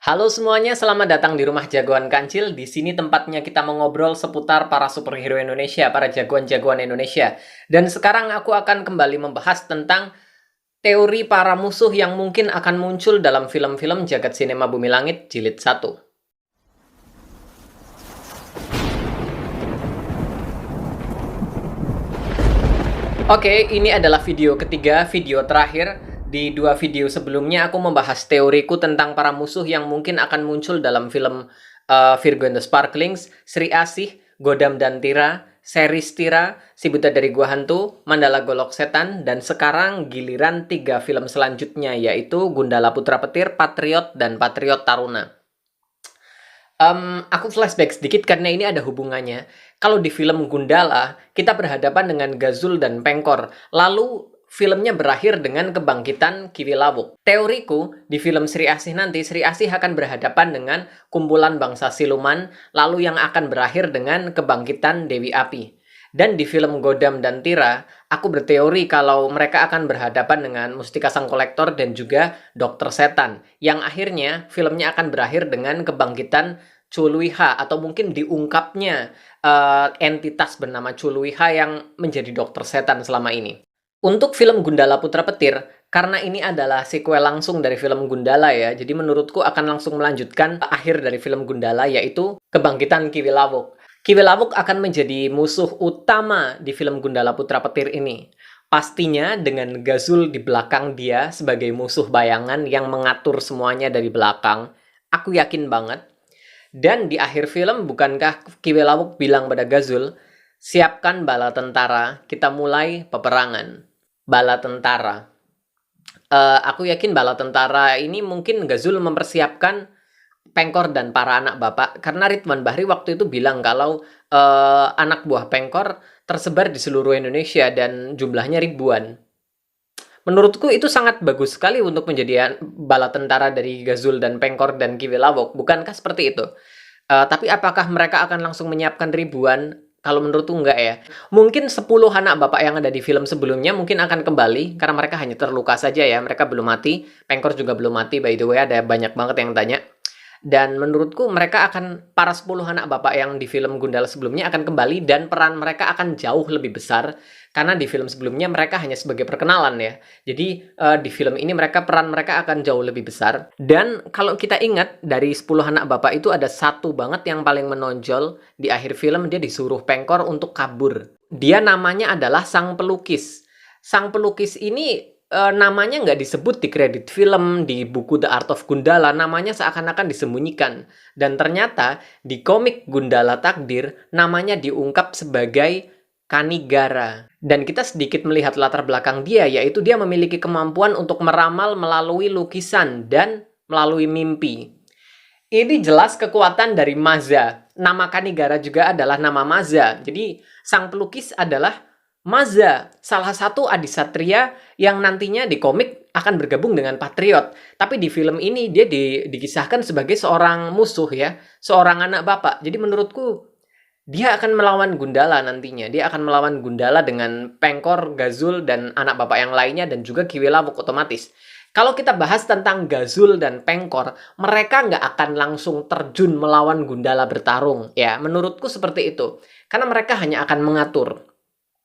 Halo semuanya, selamat datang di Rumah Jagoan Kancil. Di sini tempatnya kita mengobrol seputar para superhero Indonesia, para jagoan-jagoan Indonesia. Dan sekarang aku akan kembali membahas tentang teori para musuh yang mungkin akan muncul dalam film-film Jagat Sinema Bumi Langit Jilid 1. Oke, ini adalah video ketiga, video terakhir. Di dua video sebelumnya aku membahas teoriku tentang para musuh yang mungkin akan muncul dalam film Virgo and the Sparklings, Sri Asih, Godam dan Tira, Series Tira, Si Buta dari Gua Hantu, Mandala Golok Setan, dan sekarang giliran tiga film selanjutnya yaitu Gundala Putra Petir, Patriot, dan Patriot Taruna. Aku flashback sedikit karena ini ada hubungannya. Kalau di film Gundala, kita berhadapan dengan Gazul dan Pengkor. Lalu filmnya berakhir dengan kebangkitan Kiwilawuk. Teoriku, di film Sri Asih nanti, Sri Asih akan berhadapan dengan kumpulan bangsa siluman, lalu yang akan berakhir dengan kebangkitan Dewi Api. Dan di film Godam dan Tira, aku berteori kalau mereka akan berhadapan dengan Mustika Sang Kolektor dan juga Dokter Setan. Yang akhirnya filmnya akan berakhir dengan kebangkitan Chuluiha atau mungkin diungkapnya entitas bernama Chuluiha yang menjadi Dokter Setan selama ini. Untuk film Gundala Putra Petir, karena ini adalah sequel langsung dari film Gundala ya, jadi menurutku akan langsung melanjutkan akhir dari film Gundala yaitu kebangkitan Kiwilawuk. Kiwilawuk akan menjadi musuh utama di film Gundala Putra Petir ini. Pastinya dengan Gazul di belakang dia sebagai musuh bayangan yang mengatur semuanya dari belakang. Aku yakin banget. Dan di akhir film, bukankah Kiwilawuk bilang pada Gazul, siapkan bala tentara, kita mulai peperangan. Bala tentara. Aku yakin bala tentara ini mungkin Gazul mempersiapkan Pengkor dan para anak bapak. Karena Ridwan Bahri waktu itu bilang kalau anak buah Pengkor tersebar di seluruh Indonesia dan jumlahnya ribuan. Menurutku itu sangat bagus sekali untuk menjadi bala tentara dari Gazul dan Pengkor dan Kiwilawuk. Bukankah seperti itu? Tapi apakah mereka akan langsung menyiapkan ribuan? Kalau menurutku enggak ya. Mungkin 10 anak bapak yang ada di film sebelumnya mungkin akan kembali. Karena mereka hanya terluka saja ya. Mereka belum mati. Pengkor juga belum mati. By the way, ada banyak banget yang tanya. Dan menurutku mereka akan, para 10 anak bapak yang di film Gundala sebelumnya akan kembali dan peran mereka akan jauh lebih besar. Karena di film sebelumnya mereka hanya sebagai perkenalan ya. Jadi di film ini peran mereka akan jauh lebih besar. Dan kalau kita ingat dari 10 anak bapak itu ada satu banget yang paling menonjol. Di akhir film dia disuruh Pengkor untuk kabur. Dia namanya adalah Sang Pelukis. Sang Pelukis ini namanya nggak disebut di kredit film, di buku The Art of Gundala, namanya seakan-akan disembunyikan. Dan ternyata di komik Gundala Takdir, namanya diungkap sebagai Kanigara. Dan kita sedikit melihat latar belakang dia, yaitu dia memiliki kemampuan untuk meramal melalui lukisan dan melalui mimpi. Ini jelas kekuatan dari Maza. Nama Kanigara juga adalah nama Maza. Jadi sang pelukis adalah Maza, salah satu adisatria yang nantinya di komik akan bergabung dengan Patriot. Tapi di film ini dia dikisahkan sebagai seorang musuh ya, seorang anak bapak. Jadi menurutku dia akan melawan Gundala nantinya. Dia akan melawan Gundala dengan Pengkor, Gazul, dan anak bapak yang lainnya dan juga Kiwilawuk otomatis. Kalau kita bahas tentang Gazul dan Pengkor, mereka nggak akan langsung terjun melawan Gundala bertarung. Ya, menurutku seperti itu. Karena mereka hanya akan mengatur.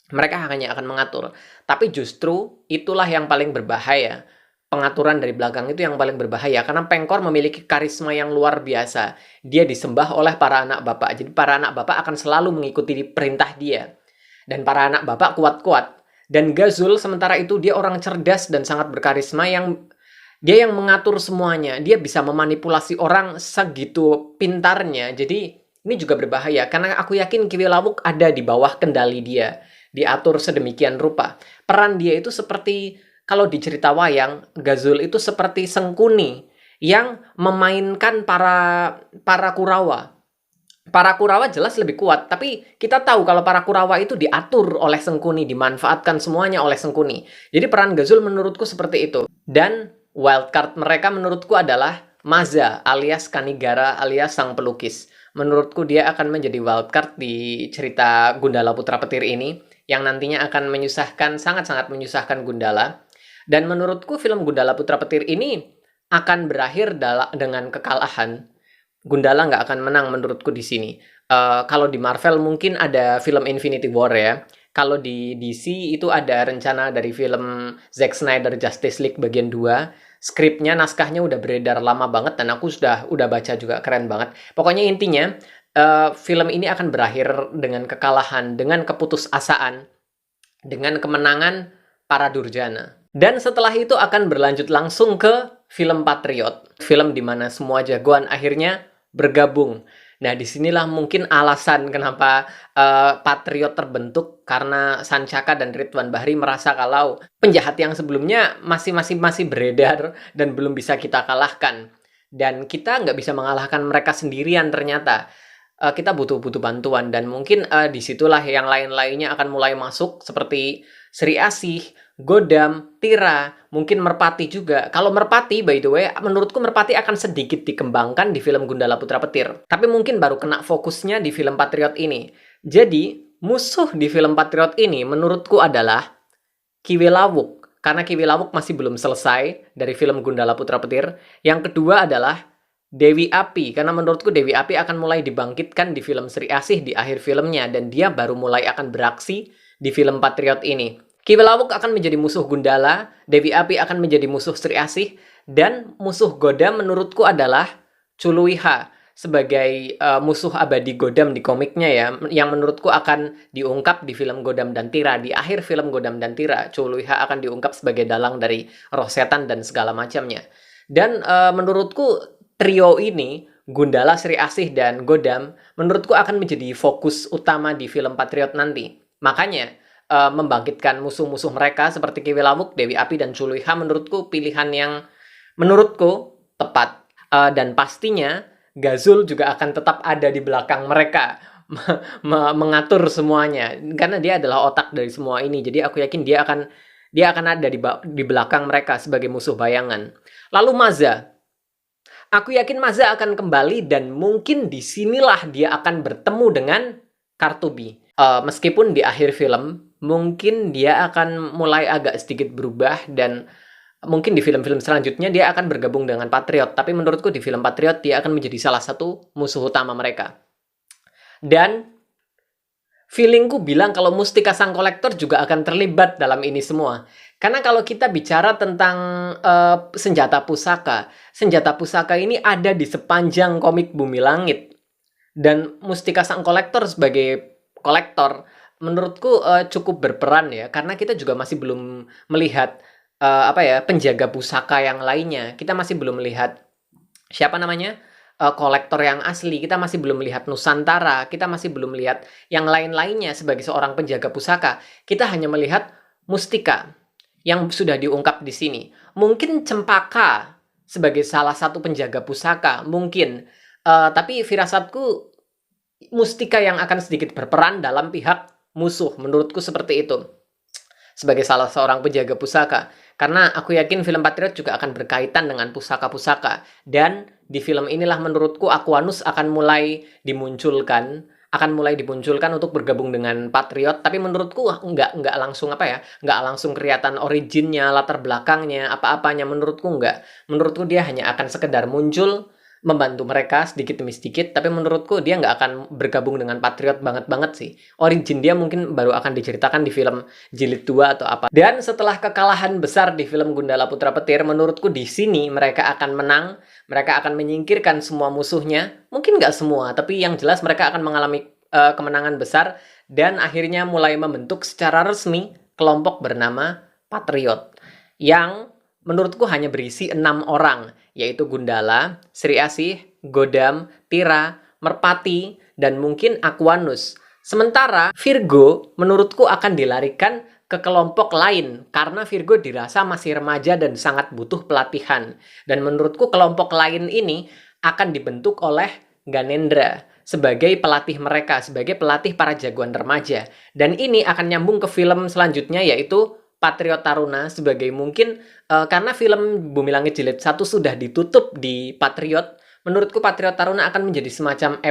Mereka hanya akan mengatur. Tapi justru itulah yang paling berbahaya. Pengaturan dari belakang itu yang paling berbahaya. Karena Pengkor memiliki karisma yang luar biasa. Dia disembah oleh para anak bapak. Jadi para anak bapak akan selalu mengikuti perintah dia. Dan para anak bapak kuat-kuat. Dan Gazul sementara itu dia orang cerdas dan sangat berkarisma yang dia yang mengatur semuanya. Dia bisa memanipulasi orang segitu pintarnya. Jadi ini juga berbahaya. Karena aku yakin Kiwilawuk ada di bawah kendali dia. Diatur sedemikian rupa. Peran dia itu seperti, kalau di cerita wayang, Gazul itu seperti Sengkuni yang memainkan para Kurawa. Para Kurawa jelas lebih kuat, tapi kita tahu kalau para Kurawa itu diatur oleh Sengkuni, dimanfaatkan semuanya oleh Sengkuni. Jadi peran Gazul menurutku seperti itu. Dan wildcard mereka menurutku adalah Maza alias Kanigara alias Sang Pelukis. Menurutku dia akan menjadi wildcard di cerita Gundala Putra Petir ini, yang nantinya akan menyusahkan, sangat-sangat menyusahkan Gundala. Dan menurutku film Gundala Putra Petir ini akan berakhir dengan kekalahan. Gundala nggak akan menang menurutku di sini. Kalau di Marvel mungkin ada film Infinity War ya. Kalau di DC itu ada rencana dari film Zack Snyder Justice League bagian 2. Skripnya, naskahnya udah beredar lama banget dan aku udah baca juga, keren banget. Pokoknya intinya film ini akan berakhir dengan kekalahan, dengan keputusasaan, dengan kemenangan para Durjana. Dan setelah itu akan berlanjut langsung ke film Patriot. Film di mana semua jagoan akhirnya bergabung. Nah, disinilah mungkin alasan kenapa Patriot terbentuk, karena Sancaka dan Ridwan Bahri merasa kalau penjahat yang sebelumnya masih beredar dan belum bisa kita kalahkan. Dan kita nggak bisa mengalahkan mereka sendirian ternyata. Kita butuh bantuan, dan mungkin disitulah yang lain-lainnya akan mulai masuk, seperti Sri Asih, Godam, Tira, mungkin Merpati juga. Kalau Merpati, by the way, menurutku Merpati akan sedikit dikembangkan di film Gundala Putra Petir. Tapi mungkin baru kena fokusnya di film Patriot ini. Jadi, musuh di film Patriot ini menurutku adalah Kiwilawuk. Karena Kiwilawuk masih belum selesai dari film Gundala Putra Petir. Yang kedua adalah Dewi Api. Karena menurutku Dewi Api akan mulai dibangkitkan di film Sri Asih di akhir filmnya. Dan dia baru mulai akan beraksi di film Patriot ini. Kiwilawuk akan menjadi musuh Gundala, Dewi Api akan menjadi musuh Sri Asih, dan musuh Godam menurutku adalah Culuiha sebagai musuh abadi Godam di komiknya ya, yang menurutku akan diungkap di film Godam dan Tira. Di akhir film Godam dan Tira, Culuiha akan diungkap sebagai dalang dari roh setan dan segala macamnya. Dan menurutku trio ini, Gundala, Sri Asih, dan Godam, menurutku akan menjadi fokus utama di film Patriot nanti. Makanya, membangkitkan musuh-musuh mereka seperti Kiwilawuk, Dewi Api, dan Culuiha menurutku pilihan yang menurutku tepat. Dan pastinya Gazul juga akan tetap ada di belakang mereka, mengatur semuanya, karena dia adalah otak dari semua ini. Jadi aku yakin dia akan ada di belakang mereka sebagai musuh bayangan. Lalu Maza, aku yakin Maza akan kembali, dan mungkin disinilah dia akan bertemu dengan Kartubi. Meskipun di akhir film mungkin dia akan mulai agak sedikit berubah, dan mungkin di film-film selanjutnya dia akan bergabung dengan Patriot. Tapi menurutku di film Patriot dia akan menjadi salah satu musuh utama mereka. Dan feelingku bilang kalau Mustika Sang Kolektor juga akan terlibat dalam ini semua. Karena kalau kita bicara tentang senjata pusaka ini ada di sepanjang komik Bumi Langit. Dan Mustika Sang Kolektor sebagai kolektor menurutku cukup berperan ya, karena kita juga masih belum melihat penjaga pusaka yang lainnya. Kita masih belum melihat siapa namanya kolektor yang asli. Kita masih belum melihat Nusantara. Kita masih belum melihat yang lain-lainnya sebagai seorang penjaga pusaka. Kita hanya melihat Mustika yang sudah diungkap di sini. Mungkin Cempaka sebagai salah satu penjaga pusaka, mungkin. Tapi firasatku Mustika yang akan sedikit berperan dalam pihak musuh, menurutku seperti itu, sebagai salah seorang penjaga pusaka. Karena aku yakin film Patriot juga akan berkaitan dengan pusaka-pusaka. Dan di film inilah menurutku Aquanus akan mulai dimunculkan untuk bergabung dengan Patriot. Tapi menurutku nggak langsung nggak langsung kelihatan originnya, latar belakangnya, apa-apanya. Menurutku nggak. Menurutku dia hanya akan sekedar muncul, membantu mereka sedikit demi sedikit, tapi menurutku dia nggak akan bergabung dengan Patriot banget sih. Origin dia mungkin baru akan diceritakan di film Jilid 2 atau apa. Dan setelah kekalahan besar di film Gundala Putra Petir, menurutku di sini mereka akan menang, mereka akan menyingkirkan semua musuhnya. Mungkin nggak semua, tapi yang jelas mereka akan mengalami kemenangan besar, dan akhirnya mulai membentuk secara resmi kelompok bernama Patriot, yang menurutku hanya berisi 6 orang, yaitu Gundala, Sri Asih, Godam, Tira, Merpati, dan mungkin Aquanus. Sementara Virgo menurutku akan dilarikan ke kelompok lain, karena Virgo dirasa masih remaja dan sangat butuh pelatihan. Dan menurutku kelompok lain ini akan dibentuk oleh Ganendra sebagai pelatih mereka, sebagai pelatih para jagoan remaja. Dan ini akan nyambung ke film selanjutnya, yaitu Patriot Taruna, sebagai mungkin karena film Bumi Langit Jilid 1 sudah ditutup di Patriot, menurutku Patriot Taruna akan menjadi semacam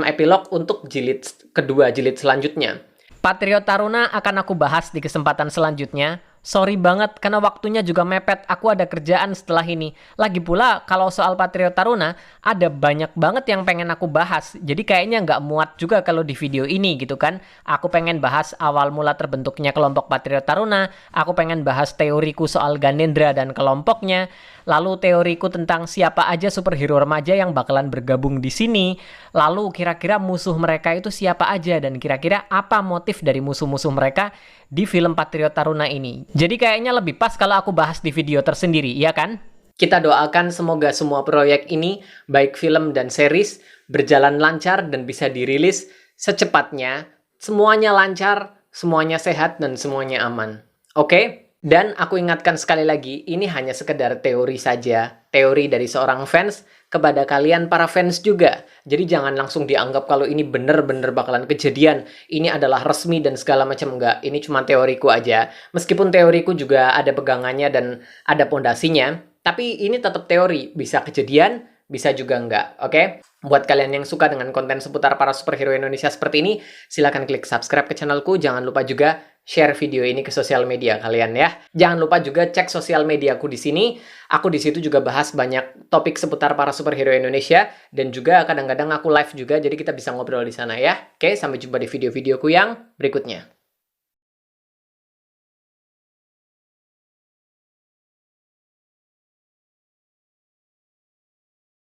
epilog untuk jilid kedua, jilid selanjutnya. Patriot Taruna akan aku bahas di kesempatan selanjutnya. Sorry banget, karena waktunya juga mepet. Aku ada kerjaan setelah ini. Lagi pula, kalau soal Patriot Taruna, ada banyak banget yang pengen aku bahas. Jadi kayaknya nggak muat juga kalau di video ini gitu kan. Aku pengen bahas awal mula terbentuknya kelompok Patriot Taruna. Aku pengen bahas teoriku soal Ganendra dan kelompoknya. Lalu teoriku tentang siapa aja superhero remaja yang bakalan bergabung di sini. Lalu kira-kira musuh mereka itu siapa aja dan kira-kira apa motif dari musuh-musuh mereka di film Patriot Taruna ini. Jadi kayaknya lebih pas kalau aku bahas di video tersendiri, iya kan? Kita doakan semoga semua proyek ini, baik film dan series, berjalan lancar dan bisa dirilis secepatnya. Semuanya lancar, semuanya sehat, dan semuanya aman. Oke? Dan aku ingatkan sekali lagi, ini hanya sekedar teori saja. Teori dari seorang fans kepada kalian para fans juga. Jadi jangan langsung dianggap kalau ini bener-bener bakalan kejadian. Ini adalah resmi dan segala macam. Enggak, ini cuma teoriku aja. Meskipun teoriku juga ada pegangannya dan ada pondasinya. Tapi ini tetap teori. Bisa kejadian, bisa juga enggak. Oke? Buat kalian yang suka dengan konten seputar para superhero Indonesia seperti ini, silahkan klik subscribe ke channelku. Jangan lupa juga share video ini ke sosial media kalian ya. Jangan lupa juga cek sosial mediaku di sini. Aku di situ juga bahas banyak topik seputar para superhero Indonesia dan juga kadang-kadang aku live juga, jadi kita bisa ngobrol di sana ya. Oke, sampai jumpa di video-videoku yang berikutnya.